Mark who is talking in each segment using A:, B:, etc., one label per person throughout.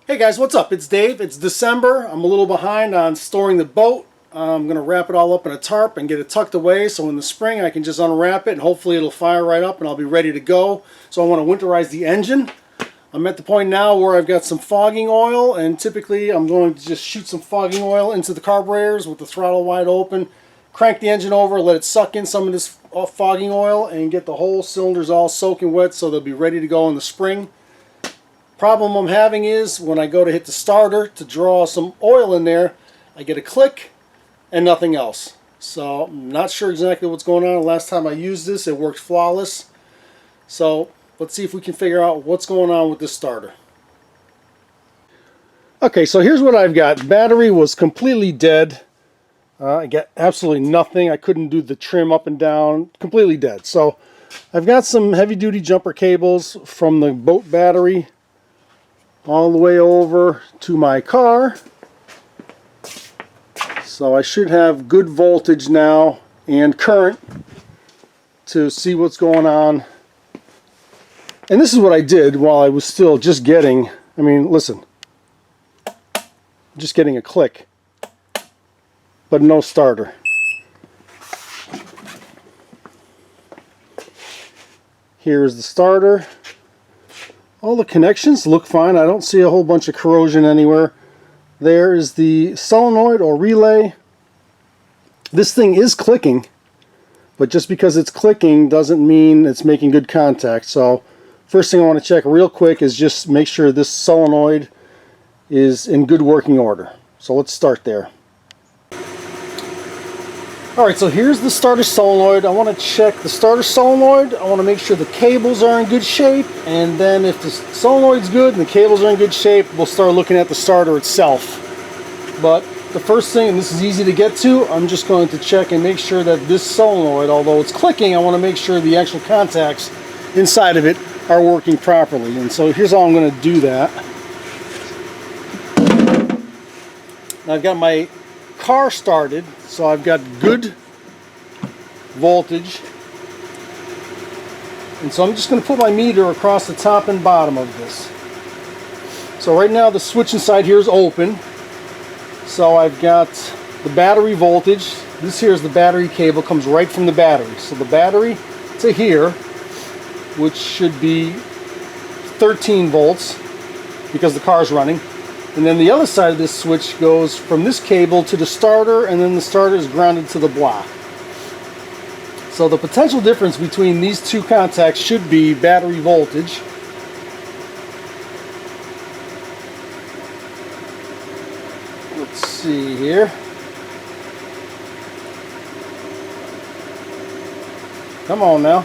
A: Hey guys, what's up? It's Dave. It's December. I'm a little behind on storing the boat. I'm going to wrap it all up in a tarp and get it tucked away so in the spring I can just unwrap it and hopefully it'll fire right up and I'll be ready to go. So I want to winterize the engine. I'm at the point now where I've got some fogging oil, and typically I'm going to just shoot some fogging oil into the carburetors with the throttle wide open, crank the engine over, let it suck in some of this fogging oil and get the whole cylinders all soaking wet so they'll be ready to go in the spring. Problem I'm having is when I go to hit the starter to draw some oil in there, I get a click and nothing else. So I'm not sure exactly what's going on. The last time I used this, it worked flawless. So let's see if we can figure out what's going on with this starter. Okay, so here's what I've got. Battery was completely dead. I got absolutely nothing. I couldn't do the trim up and down. Completely dead. So I've got some heavy-duty jumper cables from the boat battery all the way over to my car. So I should have good voltage now and current to see what's going on. And this is what I did while I was still just getting, listen, just getting a click, but no starter. Here's the starter. All the connections look fine. I don't see a whole bunch of corrosion anywhere. There is the solenoid or relay. This thing is clicking, but just because it's clicking doesn't mean it's making good contact. So first thing I want to check real quick is just make sure this solenoid is in good working order. So let's start there. Alright, so here's the starter solenoid. I want to check the starter solenoid. I want to make sure the cables are in good shape, and then if the solenoid's good and the cables are in good shape, we'll start looking at the starter itself. But the first thing, and this is easy to get to, I'm just going to check and make sure that this solenoid, although it's clicking, I want to make sure the actual contacts inside of it are working properly. And so here's how I'm going to do that. Now I've got my car started, so I've got good voltage, and so I'm just going to put my meter across the top and bottom of this. So right now the switch inside here is open, so I've got the battery voltage. This here is the battery cable, comes right from the battery, so the battery to here, which should be 13 volts because the car is running. And then the other side of this switch goes from this cable to the starter, and then the starter is grounded to the block. So the potential difference between these two contacts should be battery voltage. Let's see here. Come on now.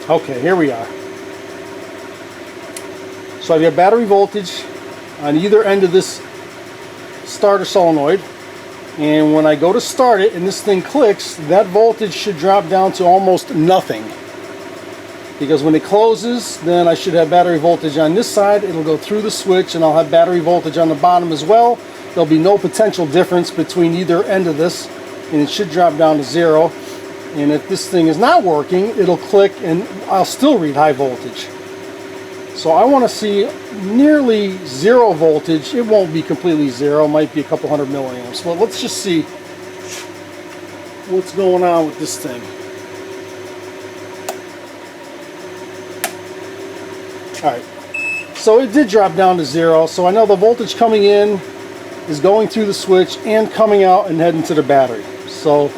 A: Okay, here we are. So I've got battery voltage on either end of this starter solenoid, and when I go to start it and this thing clicks, that voltage should drop down to almost nothing, because when it closes, then I should have battery voltage on this side. It'll go through the switch and I'll have battery voltage on the bottom as well. There'll be no potential difference between either end of this, and it should drop down to zero. And if this thing is not working, it'll click and I'll still read high voltage. So I want to see nearly zero voltage. It won't be completely zero, it might be a couple hundred milliamps. Well, let's just see what's going on with this thing. Alright, so it did drop down to zero, so I know the voltage coming in is going through the switch and coming out and heading to the battery. So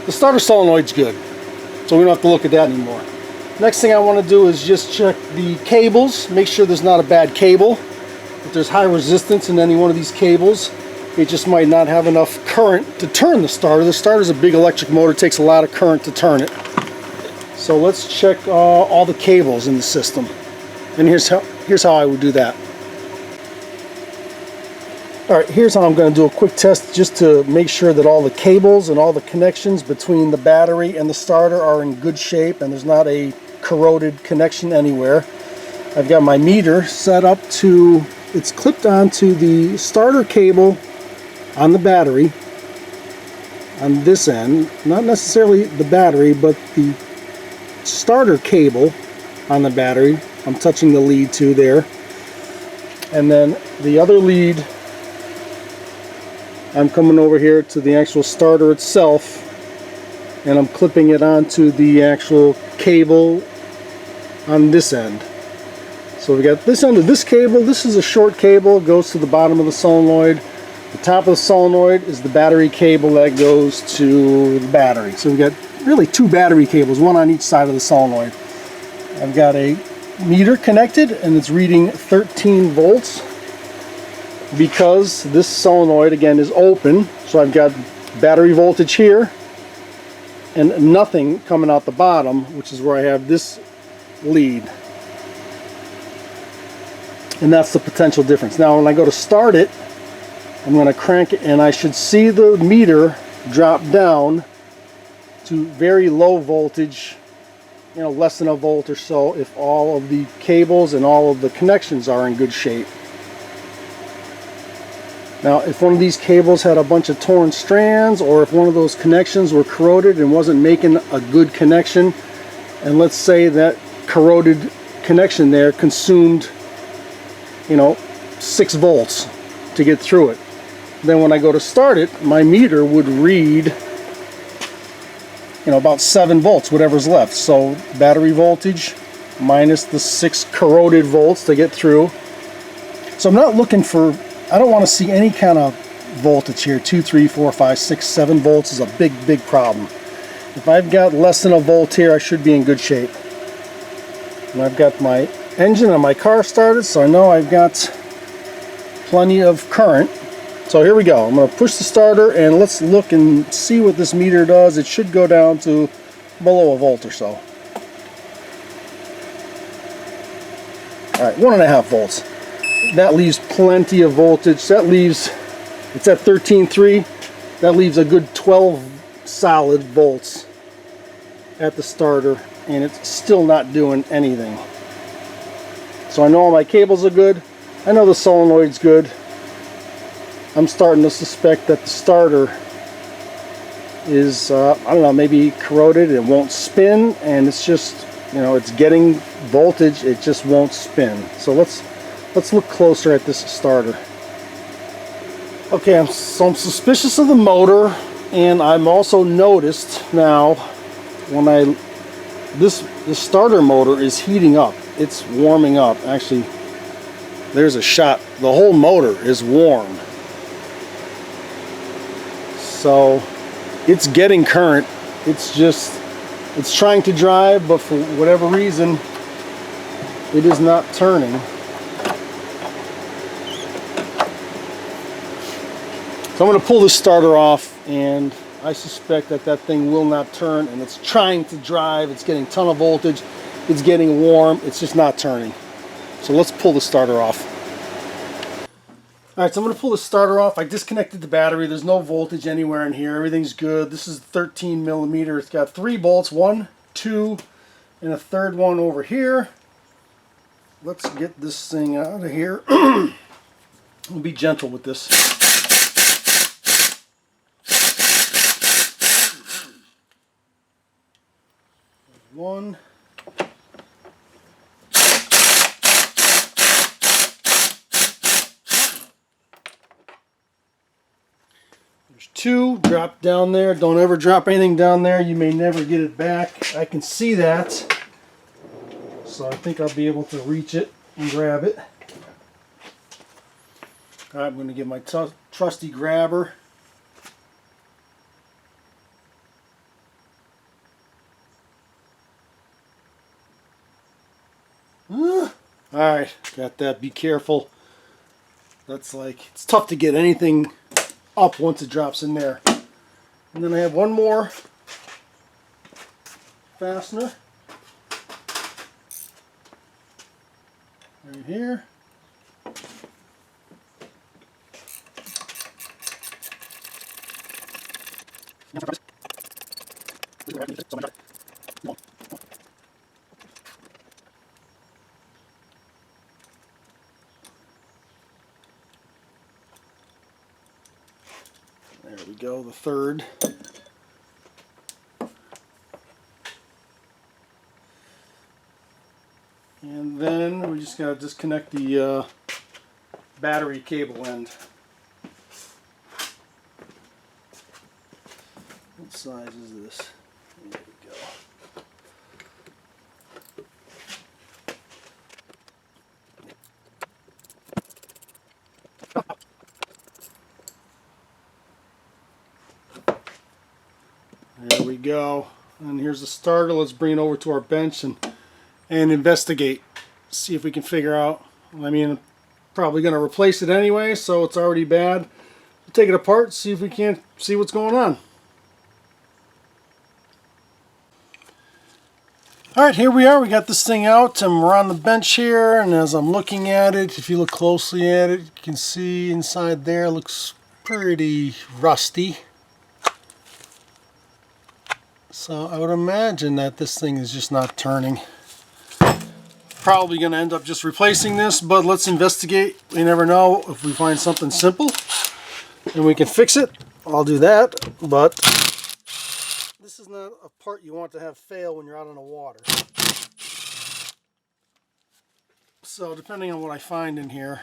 A: the starter solenoid's good, so we don't have to look at that anymore. Next thing I want to do is just check the cables, make sure there's not a bad cable. If there's high resistance in any one of these cables, it just might not have enough current to turn the starter. The starter's a big electric motor, it takes a lot of current to turn it. So let's check all the cables in the system. And here's how I would do that. Alright, here's how I'm going to do a quick test just to make sure that all the cables and all the connections between the battery and the starter are in good shape and there's not a corroded connection anywhere. I've got my meter set up to, it's clipped onto the starter cable on the battery, on this end, not necessarily the battery, but the starter cable on the battery. I'm touching the lead too there. And then the other lead, I'm coming over here to the actual starter itself, and I'm clipping it onto the actual cable on this end. So we got this end of this cable. This is a short cable, it goes to the bottom of the solenoid. The top of the solenoid is the battery cable that goes to the battery. So we've got really two battery cables, one on each side of the solenoid. I've got a meter connected and it's reading 13 volts because this solenoid again is open. So I've got battery voltage here and nothing coming out the bottom, which is where I have this lead. And that's the potential difference. Now when I go to start it, I'm going to crank it and I should see the meter drop down to very low voltage, you know, less than a volt or so, if all of the cables and all of the connections are in good shape. Now if one of these cables had a bunch of torn strands, or if one of those connections were corroded and wasn't making a good connection, and let's say that corroded connection there consumed, you know, 6 volts to get through it, then when I go to start it, my meter would read, you know, about 7 volts, whatever's left. So battery voltage minus the 6 corroded volts to get through. So I'm not looking for, I don't want to see any kind of voltage here. 2, 3, 4, 5, 6, 7 volts is a big problem. If I've got less than a volt here, I should be in good shape. And I've got my engine on my car started, so I know I've got plenty of current. So here we go. I'm going to push the starter and let's look and see what this meter does. It should go down to below a volt or so. Alright, 1.5 volts. That leaves plenty of voltage. That leaves, it's at 13.3. That leaves a good 12 solid volts at the starter, and it's still not doing anything. So I know all my cables are good. I know the solenoid's good. I'm starting to suspect that the starter is, I don't know, maybe corroded. It won't spin, and it's just, you know, it's getting voltage. It just won't spin. So let's look closer at this starter. Okay, so I'm suspicious of the motor, and I'm also noticed now when this starter motor is heating up. It's warming up. Actually, there's a shot. The whole motor is warm. So it's getting current. It's trying to drive, but for whatever reason, it is not turning. So I'm going to pull this starter off, and I suspect that that thing will not turn, and it's trying to drive. It's getting a ton of voltage. It's getting warm. It's just not turning. So let's pull the starter off. Alright, so I'm going to pull the starter off. I disconnected the battery. There's no voltage anywhere in here. Everything's good. This is 13 millimeter. It's got 3 bolts, 1, 2, and a third one over here. Let's get this thing out of here. We'll be gentle with this. One. There's 2. Drop down there. Don't ever drop anything down there. You may never get it back. I can see that. So I think I'll be able to reach it and grab it. Alright, I'm going to get my trusty grabber. Alright, got that. Be careful. That's like, it's tough to get anything up once it drops in there. And then I have one more fastener right here. There we go, the third. then we just gotta disconnect the battery cable end. What size is this? There we go. There we go. And here's the starter. Let's bring it over to our bench and investigate. See if we can figure out. I mean, probably going to replace it anyway, so it's already bad. We'll take it apart, see if we can't see what's going on. Alright, here we are. We got this thing out and we're on the bench here, and as I'm looking at it, if you look closely at it, you can see inside there it looks pretty rusty. So I would imagine that this thing is just not turning. Probably going to end up just replacing this, but let's investigate. We never know. If we find something simple and we can fix it, I'll do that. But this is not a part you want to have fail when you're out on the water. So depending on what I find in here,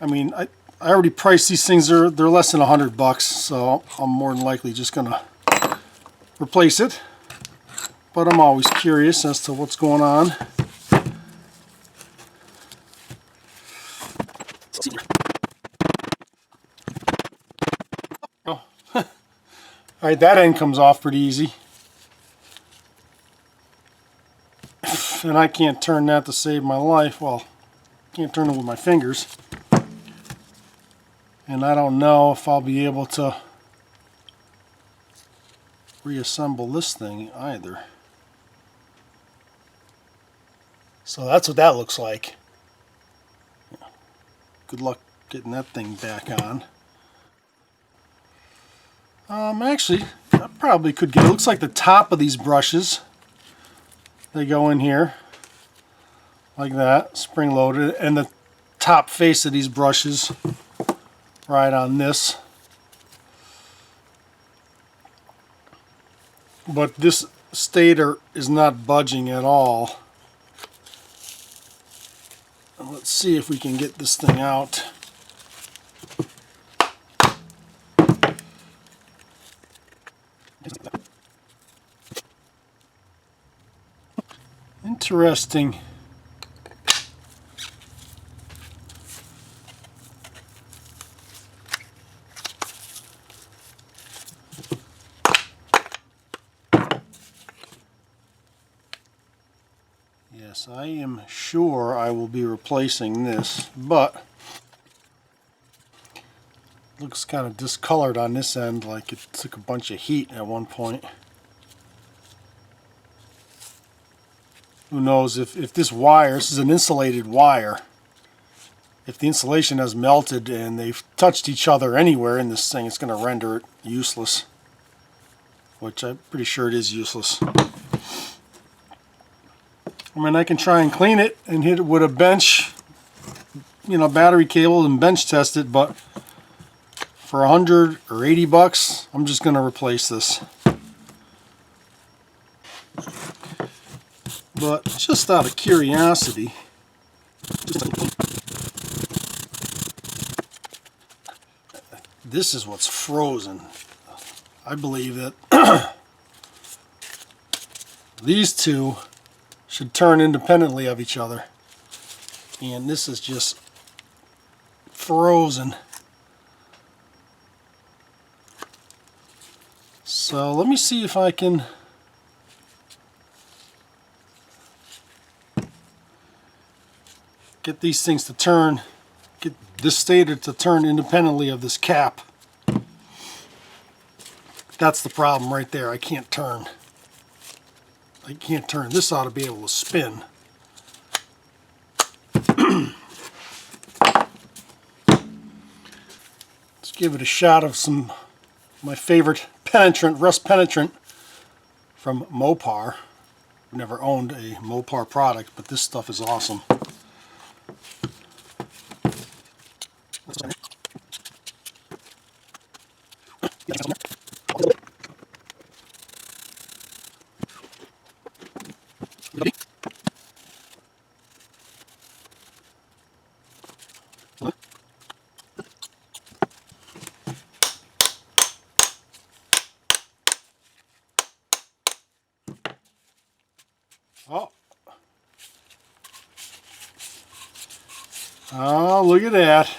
A: I mean, I already priced these things. They're less than $100, so I'm more than likely just going to replace it. But I'm always curious as to what's going on. Oh. Alright, that end comes off pretty easy. And I can't turn that to save my life. Well, can't turn it with my fingers. And I don't know if I'll be able to reassemble this thing either. So that's what that looks like. Good luck getting that thing back on. Actually, I probably could get it. Looks like the top of these brushes, they go in here like that, spring loaded, and the top face of these brushes right on this. But this stator is not budging at all. Let's see if we can get this thing out. Interesting. Yes, I am sure I will be replacing this, but looks kind of discolored on this end, like it took a bunch of heat at one point. Who knows if this wire, this is an insulated wire, if the insulation has melted and they've touched each other anywhere in this thing, it's going to render it useless, which I'm pretty sure it is useless. I mean, I can try and clean it and hit it with a bench, you know, battery cable and bench test it, but for $100 or $80, I'm just going to replace this. But just out of curiosity, this is what's frozen. I believe that these two should turn independently of each other, and this is just frozen. So let me see if I can get these things to turn, get this stator to turn independently of this cap. That's the problem right there. I can't turn. I can't turn. This ought to be able to spin. Let's give it a shot of some my favorite penetrant, rust penetrant from Mopar. I've never owned a Mopar product, but this stuff is awesome. Oh. Oh, look at that.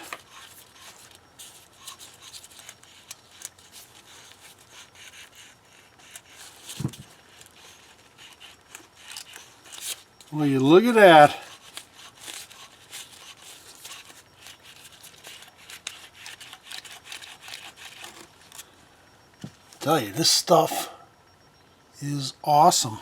A: Will you look at that. Tell you, this stuff is awesome.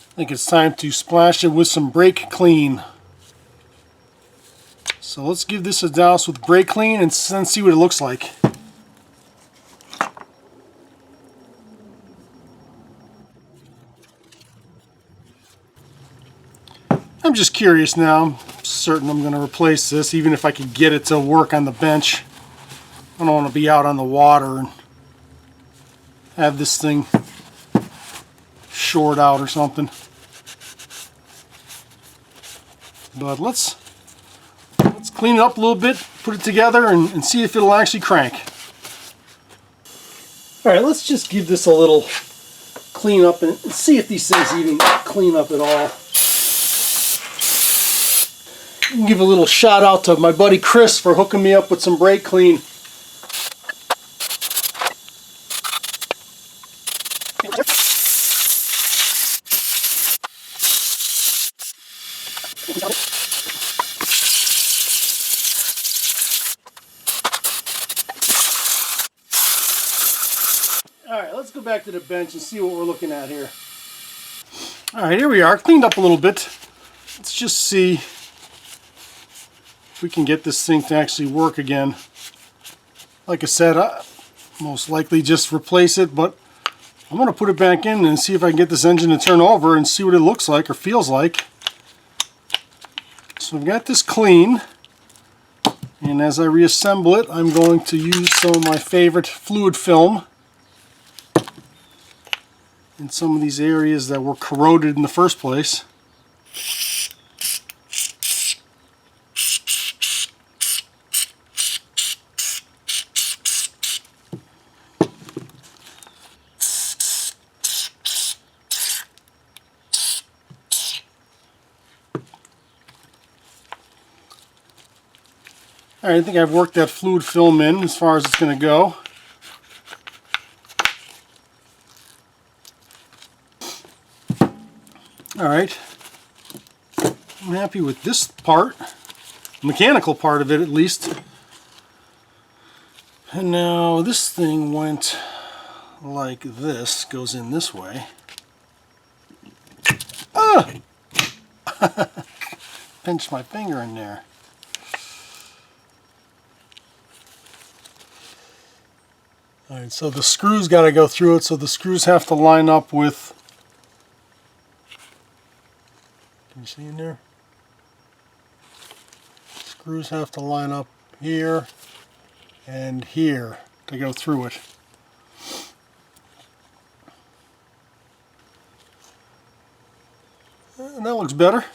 A: I think it's time to splash it with some brake clean. So let's give this a douse with brake clean and then see what it looks like. I'm just curious now. I'm certain I'm going to replace this, even if I could get it to work on the bench. I don't want to be out on the water and have this thing short out or something. But let's clean it up a little bit, put it together, and see if it'll actually crank. Alright, let's just give this a little clean up and see if these things even clean up at all. Give a little shout out to my buddy Chris for hooking me up with some brake clean. Alright, let's go back to the bench and see what we're looking at here. Alright, here we are, cleaned up a little bit. Let's just see if we can get this thing to actually work again. Like I said, I most likely just replace it, but I'm going to put it back in and see if I can get this engine to turn over and see what it looks like or feels like. So I've got this clean, and as I reassemble it, I'm going to use some of my favorite fluid film in some of these areas that were corroded in the first place. Alright, I think I've worked that fluid film in as far as it's going to go. Alright, I'm happy with this part, the mechanical part of it at least. And now this thing went like this, goes in this way. Ah! Pinched my finger in there. Alright, so the screws got to go through it, so the screws have to line up with... Can you see in there? Screws have to line up here and here to go through it. And that looks better.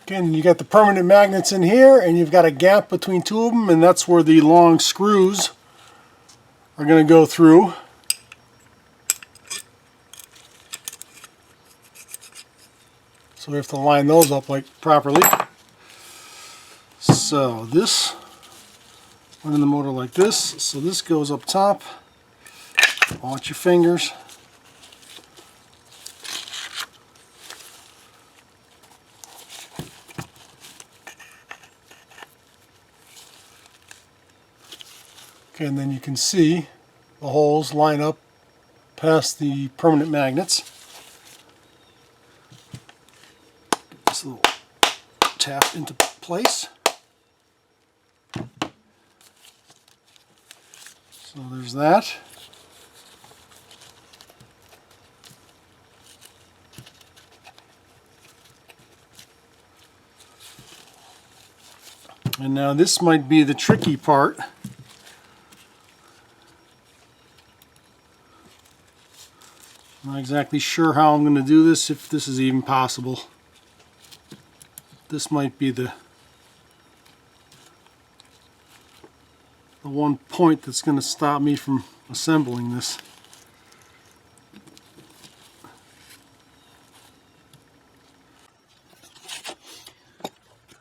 A: Again, you got the permanent magnets in here, and you've got a gap between two of them, and that's where the long screws are going to go through. So we have to line those up like properly. So this went in the motor like this. So this goes up top. Watch your fingers. Okay, and then you can see the holes line up past the permanent magnets. Get this little tap into place. So there's that. And now this might be the tricky part. I'm not exactly sure how I'm going to do this, if this is even possible. This might be the one point that's going to stop me from assembling this.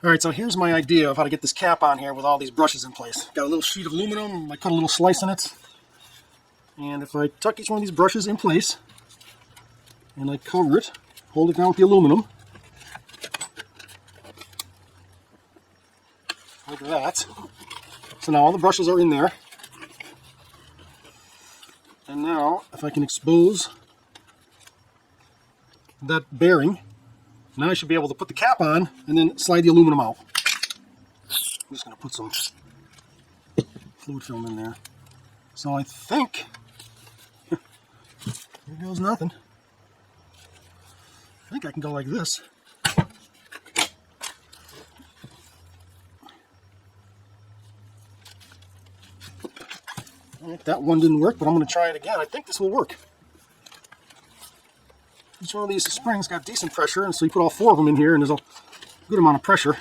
A: Alright, so here's my idea of how to get this cap on here with all these brushes in place. Got a little sheet of aluminum, I cut a little slice in it. And if I tuck each one of these brushes in place, and I cover it, hold it down with the aluminum, like that. So now all the brushes are in there. And now, if I can expose that bearing, now I should be able to put the cap on and then slide the aluminum out. I'm just going to put some fluid film in there. So I think, here goes nothing. I think I can go like this. That one didn't work, but I'm going to try it again. I think this will work. Each one of these springs got decent pressure, and so you put all 4 of them in here, and there's a good amount of pressure.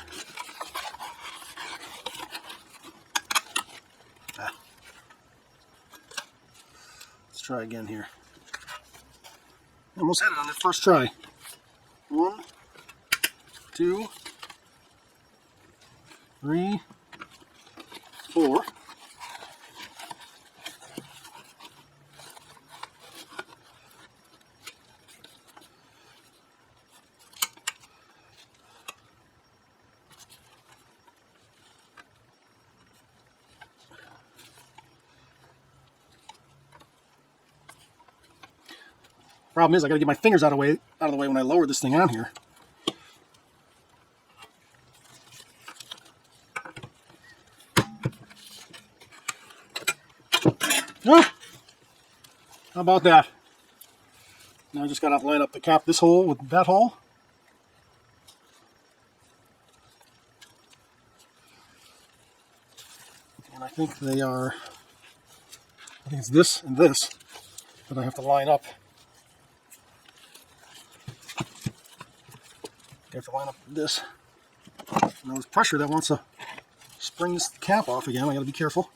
A: Let's try again here. Almost had it on that first try. 1, 2, 3, 4. Problem is, I got to get my fingers out of the way when I lower this thing on here. Oh, how about that? Now I just got to line up the cap this hole with that hole. And I think they are, I think it's this and this that I have to line up. I have to line up this. Now there's pressure that wants to spring this cap off again. I got to be careful.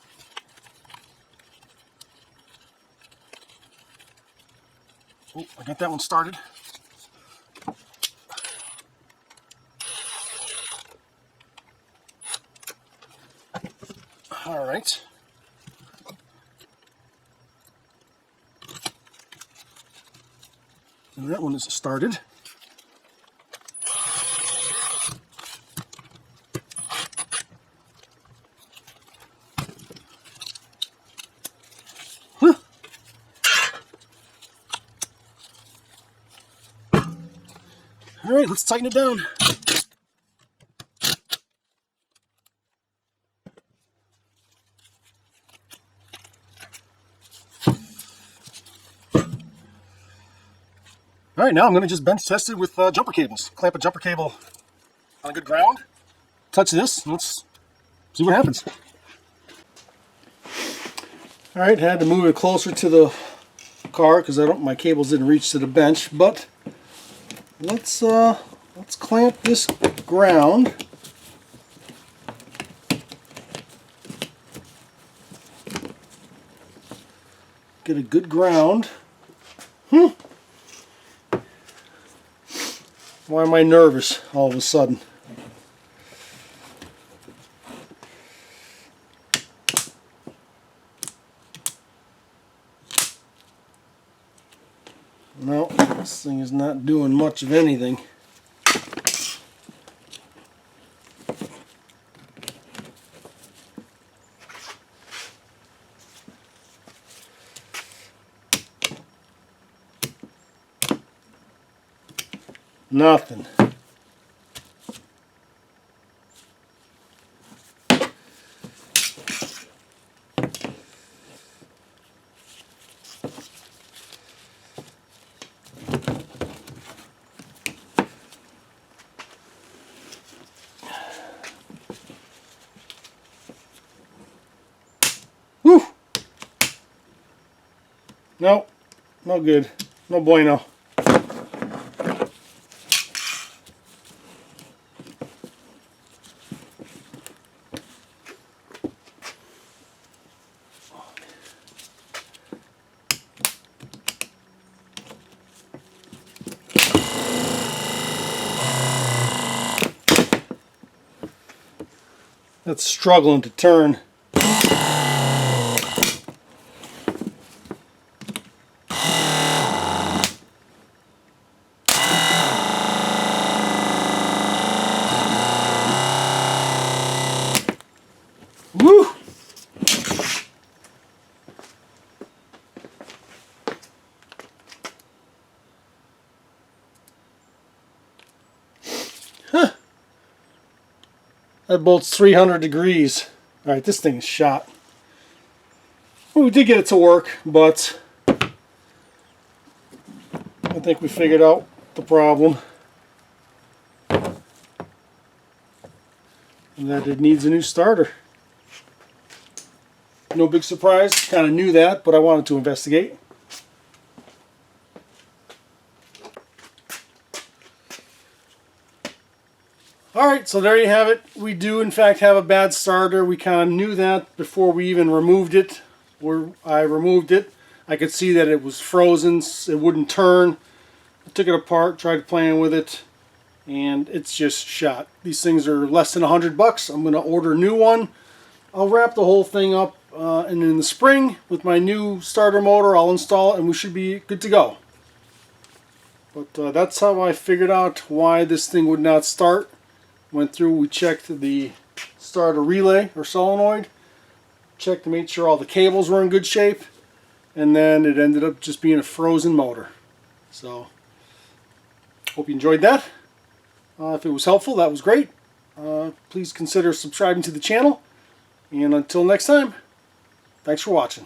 A: Oh, I got that one started. All right. And that one is started. All right, let's tighten it down. All right, now I'm going to just bench test it with jumper cables. Clamp a jumper cable on a good ground. Touch this, and let's see what happens. All right, had to move it closer to the car because my cables didn't reach to the bench, but let's clamp this ground. Get a good ground. Why am I nervous all of a sudden? No, this thing is not doing much of anything. Nothing. Whew. Nope, no good. No bueno. That's struggling to turn. Woo! Huh. That bolt's 300 degrees. Alright, this thing is shot. Well, we did get it to work, but I think we figured out the problem. And that it needs a new starter. No big surprise, kind of knew that, but I wanted to investigate. Alright, so there you have it. We do in fact have a bad starter. We kind of knew that before we even removed it. Where I removed it, I could see that it was frozen, it wouldn't turn. I took it apart, tried playing with it, and it's just shot. These things are less than $100. I'm going to order a new one. I'll wrap the whole thing up and in the spring with my new starter motor I'll install it and we should be good to go. But that's how I figured out why this thing would not start. Went through, we checked the starter relay or solenoid, checked to make sure all the cables were in good shape, and then it ended up just being a frozen motor. So hope you enjoyed that. If it was helpful, that was great. Please consider subscribing to the channel, and until next time, thanks for watching.